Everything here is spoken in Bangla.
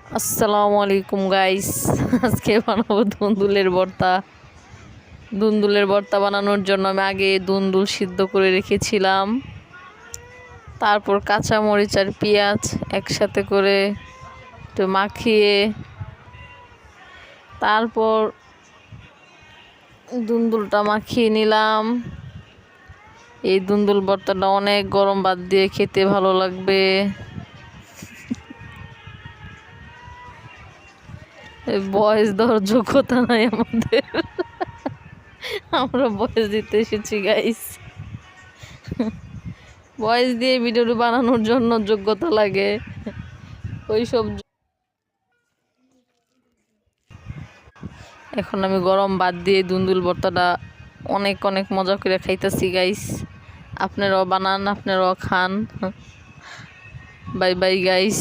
আসসালামু আলাইকুম গাইস। আজকে বানাবো দুন্দুলের ভর্তা। দুন্দুলের ভর্তা বানানোর জন্য আমি আগে দুন্দুল সিদ্ধ করে রেখেছিলাম। তারপর কাঁচা মরিচ আর পেঁয়াজ একসাথে করে একটু মাখিয়ে তারপর দুন্দুলটা মাখিয়ে নিলাম। এই দুন্দুল ভর্তাটা অনেক গরম ভাত দিয়ে খেতে ভালো লাগবে। বয়স দেওয়ার যোগ্যতা নাই আমাদের, আমরা বয়স দিতে এসেছি গাইস। বয়স দিয়ে ভিডিও বানানোর জন্য যোগ্যতা লাগে ওইসব। এখন আমি গরম ভাত দিয়ে দুন্দুল ভর্তাটা অনেক অনেক মজা করে খাইতেছি গাইস। আপনারাও বানান, আপনারাও খান। Bye bye guys.